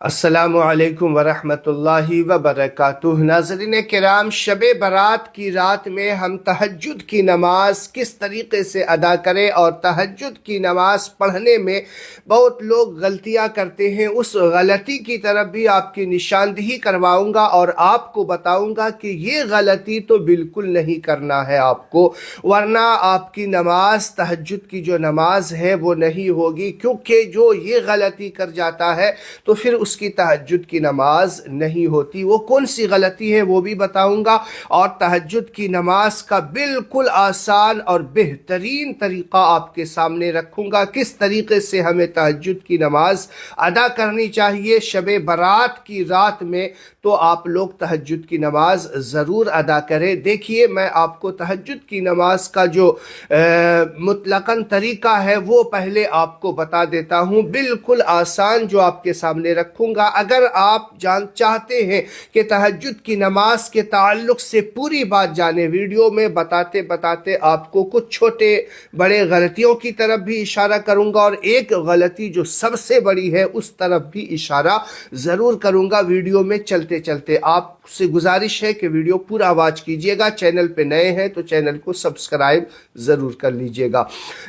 السلام علیکم ورحمۃ اللہ وبرکاتہ۔ ناظرین کرام، شب برات کی رات میں ہم تہجد کی نماز کس طریقے سے ادا کریں، اور تہجد کی نماز پڑھنے میں بہت لوگ غلطیاں کرتے ہیں، اس غلطی کی طرف بھی آپ کی نشاندہی کرواؤں گا اور آپ کو بتاؤں گا کہ یہ غلطی تو بالکل نہیں کرنا ہے آپ کو، ورنہ آپ کی نماز تہجد کی جو نماز ہے وہ نہیں ہوگی، کیونکہ جو یہ غلطی کر جاتا ہے تو پھر اس کی تہجد کی نماز نہیں ہوتی۔ وہ کون سی غلطی ہے وہ بھی بتاؤں گا، اور تہجد کی نماز کا بالکل آسان اور بہترین طریقہ آپ کے سامنے رکھوں گا، کس طریقے سے ہمیں تہجد کی نماز ادا کرنی چاہیے شب برات کی رات میں۔ تو آپ لوگ تہجد کی نماز ضرور ادا کریں۔ دیکھیے، میں آپ کو تہجد کی نماز کا جو مطلقاً طریقہ ہے وہ پہلے آپ کو بتا دیتا ہوں، بالکل آسان جو آپ کے سامنے رکھوں گا۔ اگر آپ چاہتے ہیں کہ تہجد کی نماز کے تعلق سے پوری بات جانے، ویڈیو میں بتاتے بتاتے آپ کو کچھ چھوٹے بڑے غلطیوں کی طرف بھی اشارہ کروں گا، اور ایک غلطی جو سب سے بڑی ہے اس طرف بھی اشارہ ضرور کروں گا ویڈیو میں چلتے چلتے۔ آپ سے گزارش ہے کہ ویڈیو پورا واچ کیجئے گا، چینل پہ نئے ہیں تو چینل کو سبسکرائب ضرور کر لیجئے گا۔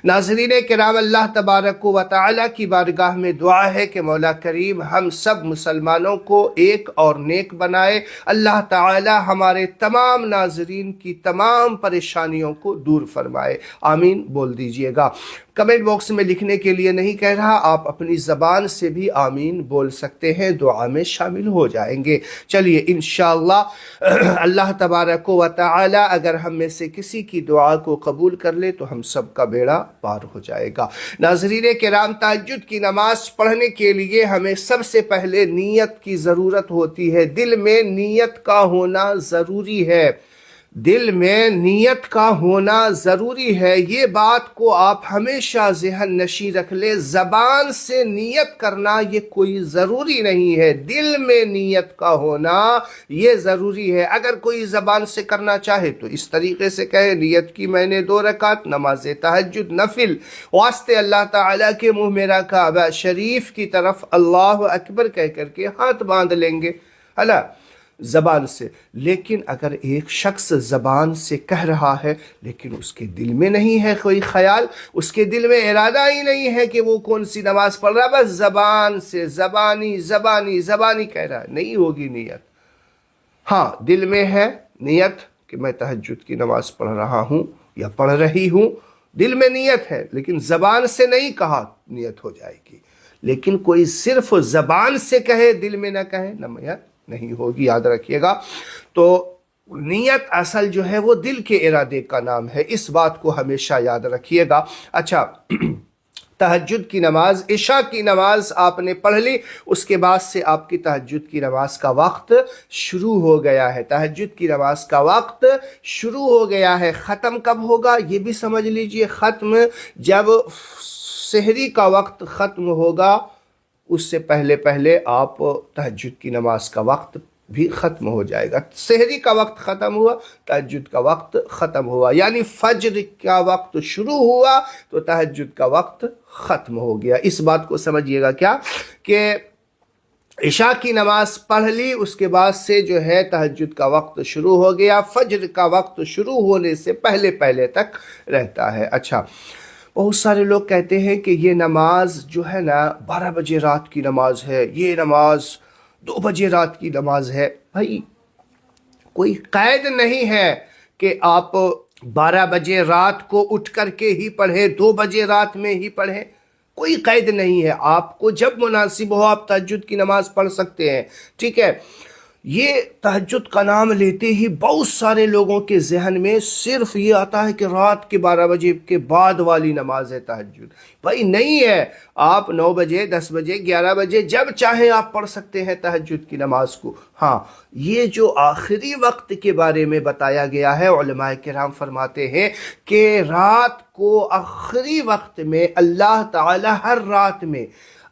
ناظرین کرام، اللہ تبارک و تعالی کی بارگاہ میں دعا ہے کہ مولا کریم ہم سب مسلمانوں کو ایک اور نیک بنائے، اللہ تعالی ہمارے تمام ناظرین کی تمام پریشانیوں کو دور فرمائے، آمین بول دیجئے گا۔ کمنٹ باکس میں لکھنے کے لیے نہیں کہہ رہا، آپ اپنی زبان سے بھی آمین بول سکتے ہیں، دعا میں شامل ہو جائیں گے۔ چلیے انشاءاللہ اللہ تبارک و تعالی اگر ہم میں سے کسی کی دعا کو قبول کر لے تو ہم سب کا بیڑا پار ہو جائے گا۔ ناظرین کرام، تہجد کی نماز پڑھنے کے لیے ہمیں سب سے پہلے نیت کی ضرورت ہوتی ہے، دل میں نیت کا ہونا ضروری ہے، دل میں نیت کا ہونا ضروری ہے۔ یہ بات کو آپ ہمیشہ ذہن نشیں رکھ لیں، زبان سے نیت کرنا یہ کوئی ضروری نہیں ہے، دل میں نیت کا ہونا یہ ضروری ہے۔ اگر کوئی زبان سے کرنا چاہے تو اس طریقے سے کہے، نیت کی میں نے 2 رکعت نماز تہجد نفل واسطے اللہ تعالیٰ کے منہ میرا کعبہ شریف کی طرف اللہ اکبر کہہ کر کے ہاتھ باندھ لیں گے، اللہ زبان سے۔ لیکن اگر ایک شخص زبان سے کہہ رہا ہے لیکن اس کے دل میں نہیں ہے کوئی خیال، اس کے دل میں ارادہ ہی نہیں ہے کہ وہ کون سی نماز پڑھ رہا، بس زبان سے زبانی کہہ رہا ہے، نہیں ہوگی نیت۔ ہاں، دل میں ہے نیت کہ میں تہجد کی نماز پڑھ رہا ہوں یا پڑھ رہی ہوں، دل میں نیت ہے لیکن زبان سے نہیں کہا، نیت ہو جائے گی۔ لیکن کوئی صرف زبان سے کہے دل میں نہ کہے، نیت نہیں ہوگی، یاد رکھیے گا۔ تو نیت اصل جو ہے وہ دل کے ارادے کا نام ہے، اس بات کو ہمیشہ یاد رکھیے گا۔ اچھا، تہجد کی نماز، عشاء کی نماز آپ نے پڑھ لی، اس کے بعد سے آپ کی تہجد کی نماز کا وقت شروع ہو گیا ہے، تہجد کی نماز کا وقت شروع ہو گیا ہے۔ ختم کب ہوگا یہ بھی سمجھ لیجئے، ختم جب سحری کا وقت ختم ہوگا، اس سے پہلے آپ تہجد کی نماز کا وقت بھی ختم ہو جائے گا۔ سحری کا وقت ختم ہوا، تہجد کا وقت ختم ہوا، یعنی فجر کا وقت شروع ہوا تو تہجد کا وقت ختم ہو گیا۔ اس بات کو سمجھیے گا کیا کہ عشاء کی نماز پڑھ لی، اس کے بعد سے جو ہے تہجد کا وقت شروع ہو گیا، فجر کا وقت شروع ہونے سے پہلے تک رہتا ہے۔ اچھا، بہت سارے لوگ کہتے ہیں کہ یہ نماز جو ہے نا 12 بجے رات کی نماز ہے، یہ نماز 2 بجے رات کی نماز ہے۔ بھائی، کوئی قید نہیں ہے کہ آپ 12 بجے رات کو اٹھ کر کے ہی پڑھیں، 2 بجے رات میں ہی پڑھیں، کوئی قید نہیں ہے۔ آپ کو جب مناسب ہو آپ تہجد کی نماز پڑھ سکتے ہیں، ٹھیک ہے۔ یہ تہجد کا نام لیتے ہی بہت سارے لوگوں کے ذہن میں صرف یہ آتا ہے کہ رات کے 12 بجے کے بعد والی نماز ہے تہجد۔ بھائی نہیں ہے، آپ 9 بجے 10 بجے 11 بجے جب چاہیں آپ پڑھ سکتے ہیں تہجد کی نماز کو۔ ہاں، یہ جو آخری وقت کے بارے میں بتایا گیا ہے، علماء کرام فرماتے ہیں کہ رات کو آخری وقت میں اللہ تعالی ہر رات میں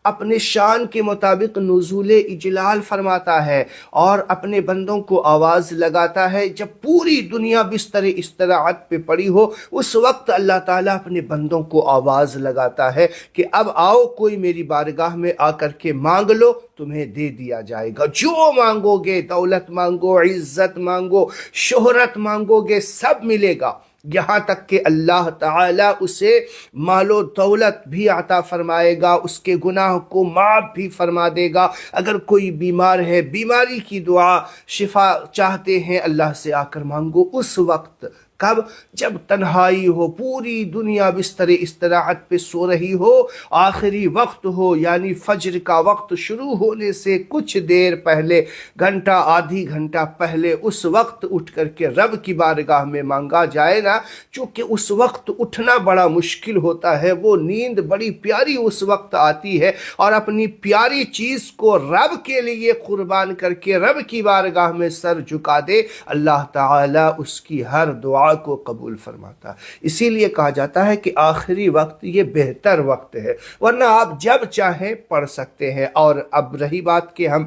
اپنے شان کے مطابق نزول اجلال فرماتا ہے اور اپنے بندوں کو آواز لگاتا ہے. جب پوری دنیا بستر استراحت پہ پڑی ہو اس وقت اللہ تعالیٰ اپنے بندوں کو آواز لگاتا ہے کہ اب آؤ کوئی میری بارگاہ میں آ کر کے مانگ لو, تمہیں دے دیا جائے گا. جو مانگو گے, دولت مانگو, عزت مانگو, شہرت مانگو گے, سب ملے گا. یہاں تک کہ اللہ تعالیٰ اسے مال و دولت بھی عطا فرمائے گا, اس کے گناہ کو معاف بھی فرما دے گا. اگر کوئی بیمار ہے, بیماری کی دعا, شفا چاہتے ہیں, اللہ سے آ کر مانگو. اس وقت کب؟ جب تنہائی ہو, پوری دنیا بستر استراحت پہ سو رہی ہو, آخری وقت ہو یعنی فجر کا وقت شروع ہونے سے کچھ دیر پہلے, گھنٹہ آدھی گھنٹہ پہلے, اس وقت اٹھ کر کے رب کی بارگاہ میں مانگا جائے نا. چونکہ اس وقت اٹھنا بڑا مشکل ہوتا ہے, وہ نیند بڑی پیاری اس وقت آتی ہے, اور اپنی پیاری چیز کو رب کے لیے قربان کر کے رب کی بارگاہ میں سر جھکا دے, اللہ تعالیٰ اس کی ہر دعا کو قبول فرماتا. اسی لیے کہا جاتا ہے کہ آخری وقت یہ بہتر وقت ہے, ورنہ آپ جب چاہیں پڑھ سکتے ہیں. اور اب رہی بات کہ ہم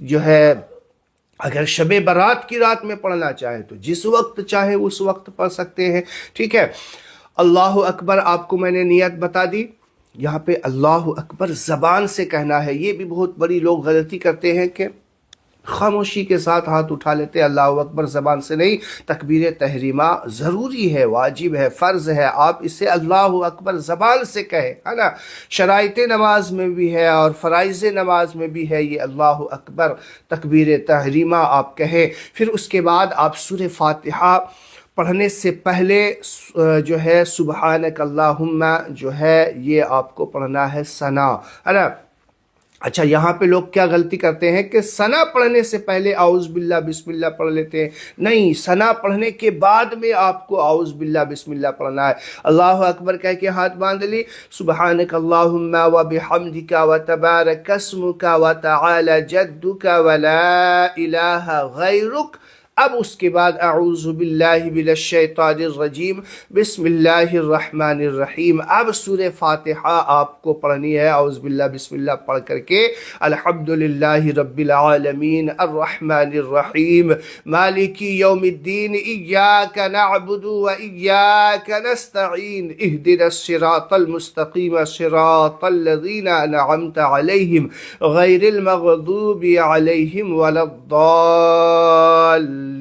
جو ہے اگر شب برات کی رات میں پڑھنا چاہیں تو جس وقت چاہے اس وقت پڑھ سکتے ہیں. ٹھیک ہے, اللہ اکبر آپ کو میں نے نیت بتا دی. یہاں پہ اللہ اکبر زبان سے کہنا ہے. یہ بھی بہت بڑی لوگ غلطی کرتے ہیں کہ خاموشی کے ساتھ ہاتھ اٹھا لیتے, اللہ اکبر زبان سے نہیں. تکبیر تحریمہ ضروری ہے, واجب ہے, فرض ہے, آپ اسے اللہ اکبر زبان سے کہیں, ہے نا. شرائط نماز میں بھی ہے اور فرائض نماز میں بھی ہے یہ اللہ اکبر تکبیر تحریمہ آپ کہیں. پھر اس کے بعد آپ سورہ فاتحہ پڑھنے سے پہلے جو ہے سبحانک اللہم جو ہے یہ آپ کو پڑھنا ہے ثنا, ہے نا. اچھا, یہاں پہ لوگ کیا غلطی کرتے ہیں کہ ثنا پڑھنے سے پہلے اعوذ باللہ بسم اللہ پڑھ لیتے ہیں. نہیں, ثنا پڑھنے کے بعد میں آپ کو اعوذ باللہ بسم اللہ پڑھنا ہے. اللہ اکبر کہہ کے ہاتھ باندھ لی, سبحانک اللہم و بحمدک و تبارک اسمک و تعالی جدک و لا الہ غیرک. اب اس کے بعد اعوذ باللہ من الشیطان الرجیم بسم اللہ الرحمن الرحیم. اب سورہ فاتحہ آپ کو پڑھنی ہے اعوذ باللہ بسم اللہ پڑھ کر کے الحمدللہ رب العالمین الرحمن الرحیم مالک یوم الدین ایاک نعبد و ایاک نستعین اہدنا الصراط المستقیم صراط الذین انعمت علیہم غیر المغضوب علیہم ولا الضالین.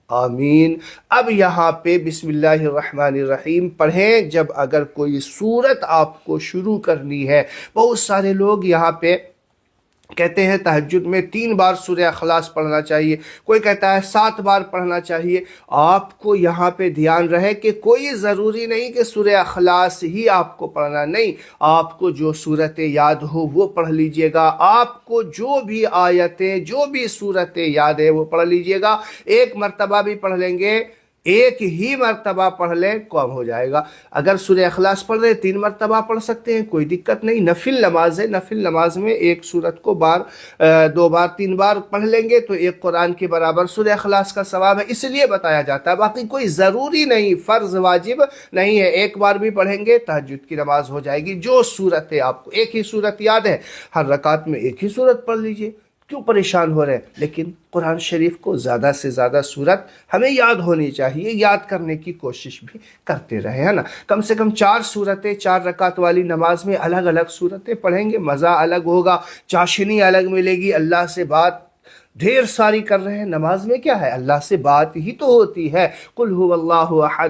آمین. اب یہاں پہ بسم اللہ الرحمن الرحیم پڑھیں جب اگر کوئی سورت آپ کو شروع کرنی ہے. بہت سارے لوگ یہاں پہ کہتے ہیں تہجد میں 3 بار سورہ اخلاص پڑھنا چاہیے, کوئی کہتا ہے 7 بار پڑھنا چاہیے. آپ کو یہاں پہ دھیان رہے کہ کوئی ضروری نہیں کہ سورہ اخلاص ہی آپ کو پڑھنا, نہیں, آپ کو جو صورتیں یاد ہو وہ پڑھ لیجئے گا. آپ کو جو بھی آیتیں جو بھی صورتیں یاد ہے وہ پڑھ لیجئے گا. ایک مرتبہ بھی پڑھ لیں گے, ایک ہی مرتبہ پڑھ لیں کم ہو جائے گا. اگر سورہ اخلاص پڑھ رہے 3 مرتبہ پڑھ سکتے ہیں, کوئی دقت نہیں. نفل نماز ہے, نفل نماز میں ایک سورت کو 2 بار 3 بار پڑھ لیں گے تو ایک قرآن کے برابر سورہ اخلاص کا ثواب ہے, اس لیے بتایا جاتا ہے. باقی کوئی ضروری نہیں, فرض واجب نہیں ہے. ایک بار بھی پڑھیں گے تہجد کی نماز ہو جائے گی. جو صورت ہے آپ کو ایک ہی صورت یاد ہے, ہر رکعت میں ایک ہی صورت پڑھ لیجئے. کیوں پریشان ہو رہے ہیں؟ لیکن قرآن شریف کو زیادہ سے زیادہ صورت ہمیں یاد ہونی چاہیے, یاد کرنے کی کوشش بھی کرتے رہے, ہے نا. کم سے کم 4 صورتیں 4 رکعت والی نماز میں الگ الگ صورتیں پڑھیں گے, مزہ الگ ہوگا, چاشنی الگ ملے گی. اللہ سے بات ڈھیر ساری کر رہے ہیں, نماز میں کیا ہے, اللہ سے بات ہی تو ہوتی ہے. قل هو اللہ احد.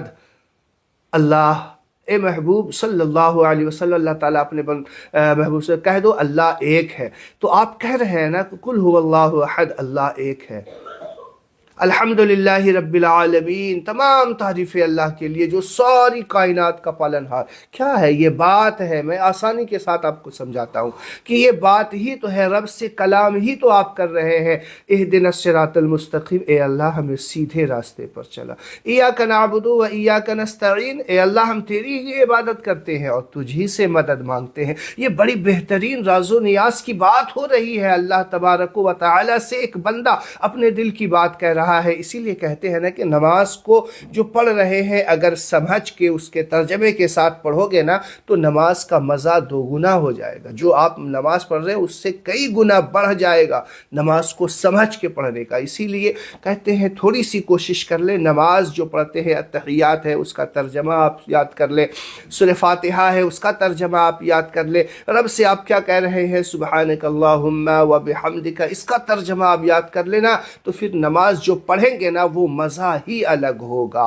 اللہ اے محبوب صلی اللہ علیہ وسلم, اللہ تعالیٰ اپنے محبوب سے کہہ دو اللہ ایک ہے. تو آپ کہہ رہے ہیں نا قل هو اللہ احد, اللہ ایک ہے. الحمدللہ رب العالمین, تمام تعریفیں اللہ کے لیے جو ساری کائنات کا پالنہار. کیا ہے یہ بات ہے, میں آسانی کے ساتھ آپ کو سمجھاتا ہوں کہ یہ بات ہی تو ہے, رب سے کلام ہی تو آپ کر رہے ہیں. اہدنا الصراط المستقیم, اے اللہ ہمیں سیدھے راستے پر چلا. ایاک نعبد و ایاک نستعین, اے اللہ ہم تیری ہی عبادت کرتے ہیں اور تجھی سے مدد مانگتے ہیں. یہ بڑی بہترین راز و نیاز کی بات ہو رہی ہے. اللہ تبارک و تعالی سے ایک بندہ اپنے دل کی بات کہہ رہا رہا ہے. اسی لیے کہتے ہیں نا کہ نماز کو جو پڑھ رہے ہیں اگر سمجھ کے اس کے ترجمے کے ساتھ پڑھو گے نا تو نماز کا مزہ دو گنا ہو جائے گا. جو آپ نماز پڑھ رہے ہیں اس سے کئی گنا بڑھ جائے گا نماز کو سمجھ کے پڑھنے کا. اسی لیے کہتے ہیں تھوڑی سی کوشش کر لیں. نماز جو پڑھتے ہیں التحیات ہے اس کا ترجمہ آپ یاد کر لیں, سورہ فاتحہ ہے اس کا ترجمہ آپ یاد کر لیں, رب سے آپ کیا کہہ رہے ہیں سبحانک اللہم و بحمدک اس کا ترجمہ آپ یاد کر لینا, تو پھر نماز جو پڑھیں گے نا وہ مزہ ہی الگ ہوگا.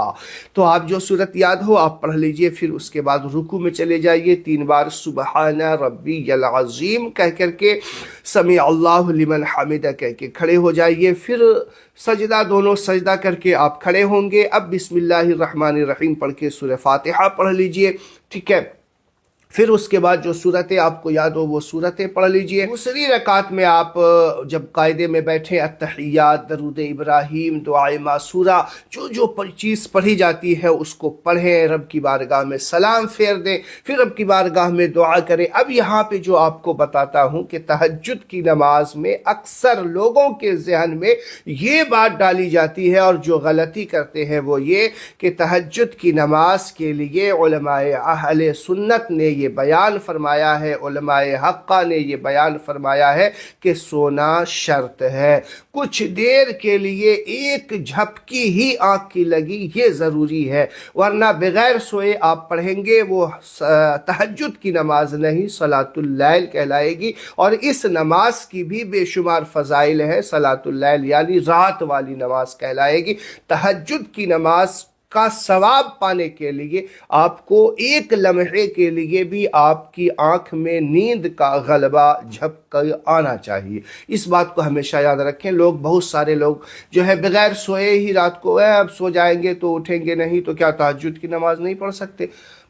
تو آپ جو صورت یاد ہو آپ پڑھ لیجئے, پھر اس کے بعد رکوع میں چلے جائیے, 3 بار سبحان ربی العظیم کہہ کر کے سمیع اللہ لمن حمدہ کہہ کے کھڑے ہو جائیے. پھر سجدہ, دونوں سجدہ کر کے آپ کھڑے ہوں گے. اب بسم اللہ الرحمن الرحیم پڑھ کے سورہ فاتحہ پڑھ لیجئے, ٹھیک ہے. پھر اس کے بعد جو صورتیں آپ کو یاد ہو وہ صورتیں پڑھ لیجئے. دوسری رکعت میں آپ جب قاعدے میں بیٹھیں التحیات, درود ابراہیم, دعائے معصورہ, جو چیز پڑھی جاتی ہے اس کو پڑھیں, رب کی بارگاہ میں سلام پھیر دیں, پھر رب کی بارگاہ میں دعا کریں. اب یہاں پہ جو آپ کو بتاتا ہوں کہ تہجد کی نماز میں اکثر لوگوں کے ذہن میں یہ بات ڈالی جاتی ہے اور جو غلطی کرتے ہیں وہ یہ کہ تہجد کی نماز کے لیے علماء اہل سنت نے یہ بیان فرمایا ہے, علماء حقہ نے یہ بیان فرمایا ہے کہ سونا شرط ہے. کچھ دیر کے لیے ایک جھپکی ہی آنکھ کی لگی یہ ضروری ہے, ورنہ بغیر سوئے آپ پڑھیں گے وہ تہجد کی نماز نہیں صلاۃ اللیل کہلائے گی. اور اس نماز کی بھی بے شمار فضائل ہے, صلاۃ اللیل یعنی رات والی نماز کہلائے گی. تہجد کی نماز کا ثواب پانے کے لیے آپ کو ایک لمحے کے لیے بھی آپ کی آنکھ میں نیند کا غلبہ جھپک آنا چاہیے. اس بات کو ہمیشہ یاد رکھیں. بہت سارے لوگ جو ہے بغیر سوئے ہی رات کو اب سو جائیں گے تو اٹھیں گے نہیں, تو کیا تہجد کی نماز نہیں پڑھ سکتے؟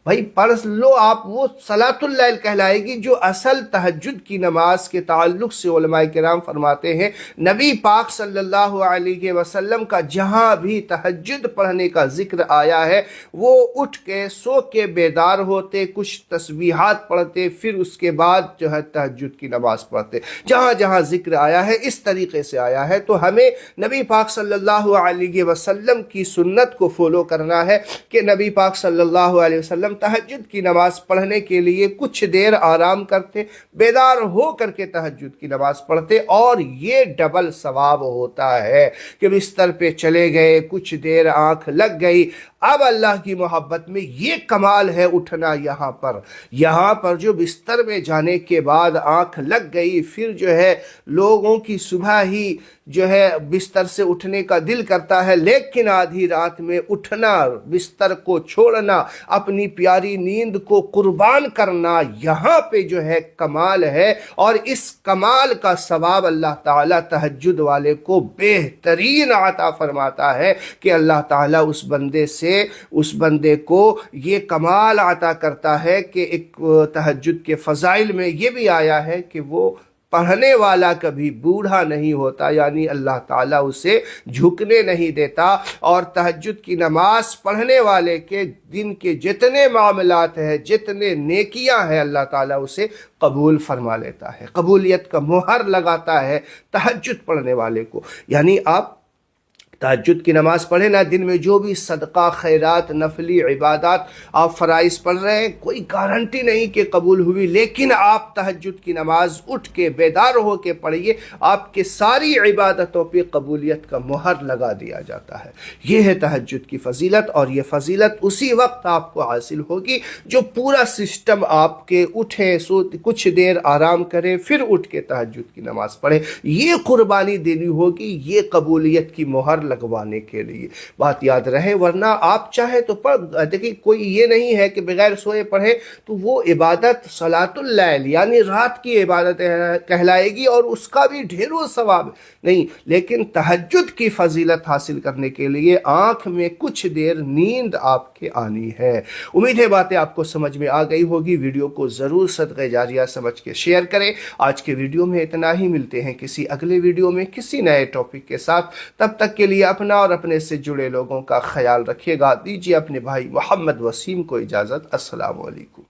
بھائی پڑھ لو آپ, وہ صلاۃ اللیل کہلائے گی. جو اصل تہجد کی نماز کے تعلق سے علماء کرام فرماتے ہیں نبی پاک صلی اللہ علیہ وسلم کا جہاں بھی تہجد پڑھنے کا ذکر آیا ہے وہ اٹھ کے سو کے بیدار ہوتے, کچھ تسبیحات پڑھتے, پھر اس کے بعد جو ہے تہجد کی نماز پڑھتے. جہاں جہاں ذکر آیا ہے اس طریقے سے آیا ہے. تو ہمیں نبی پاک صلی اللہ علیہ وسلم کی سنت کو فالو کرنا ہے کہ نبی پاک صلی اللہ علیہ وسلم تہجد کی نماز پڑھنے کے لیے کچھ دیر آرام کرتے, بیدار ہو کر کے تہجد کی نماز پڑھتے, اور یہ ڈبل ثواب ہوتا ہے کہ بستر پہ چلے گئے, کچھ دیر آنکھ لگ گئی. اب اللہ کی محبت میں یہ کمال ہے اٹھنا. یہاں پر جو بستر میں جانے کے بعد آنکھ لگ گئی, پھر جو ہے لوگوں کی صبح ہی جو ہے بستر سے اٹھنے کا دل کرتا ہے, لیکن آدھی رات میں اٹھنا, بستر کو چھوڑنا, اپنی پیاری نیند کو قربان کرنا, یہاں پہ جو ہے کمال ہے. اور اس کمال کا ثواب اللہ تعالیٰ تہجد والے کو بہترین عطا فرماتا ہے کہ اللہ تعالیٰ اس بندے کو یہ کمال عطا کرتا ہے کہ ایک تہجد کے فضائل میں یہ بھی آیا ہے کہ وہ پڑھنے والا کبھی بوڑھا نہیں ہوتا, یعنی اللہ تعالیٰ اسے جھکنے نہیں دیتا. اور تہجد کی نماز پڑھنے والے کے دن کے جتنے معاملات ہیں, جتنے نیکیاں ہیں, اللہ تعالیٰ اسے قبول فرما لیتا ہے, قبولیت کا مہر لگاتا ہے تہجد پڑھنے والے کو. یعنی آپ تہجد کی نماز پڑھیں نا, دن میں جو بھی صدقہ, خیرات, نفلی عبادات آپ فرائض پڑھ رہے ہیں کوئی گارنٹی نہیں کہ قبول ہوئی, لیکن آپ تہجد کی نماز اٹھ کے بیدار ہو کے پڑھیے, آپ کے ساری عبادتوں پہ قبولیت کا مہر لگا دیا جاتا ہے. یہ ہے تہجد کی فضیلت, اور یہ فضیلت اسی وقت آپ کو حاصل ہوگی جو پورا سسٹم آپ کے اٹھیں, کچھ دیر آرام کریں, پھر اٹھ کے تہجد کی نماز پڑھیں. یہ قربانی دینی ہوگی, یہ قبولیت کی مہر لگوانے کے لیے. بات یاد رہے, ورنہ آپ چاہے تو دیکھیں کوئی یہ نہیں ہے کہ بغیر سوئے پڑھے تو وہ عبادت صلاۃ اللیل یعنی رات کی عبادت کہلائے گی اور اس کا بھی ڈھیروں ثواب نہیں. لیکن تہجد کی فضیلت حاصل کرنے کے لیے آنکھ میں کچھ دیر نیند آپ کے آنی ہے. امید ہے باتیں آپ کو سمجھ میں آ گئی ہوگی. ویڈیو کو ضرور صدقہ جاریہ سمجھ کے شیئر کریں. آج کے ویڈیو میں اتنا ہی, ملتے ہیں کسی اگلے ویڈیو میں کسی نئے ٹاپک کے ساتھ. تب تک کے لیے اپنا اور اپنے سے جڑے لوگوں کا خیال رکھیے گا. دیجیے اپنے بھائی محمد وسیم کو اجازت. السلام علیکم.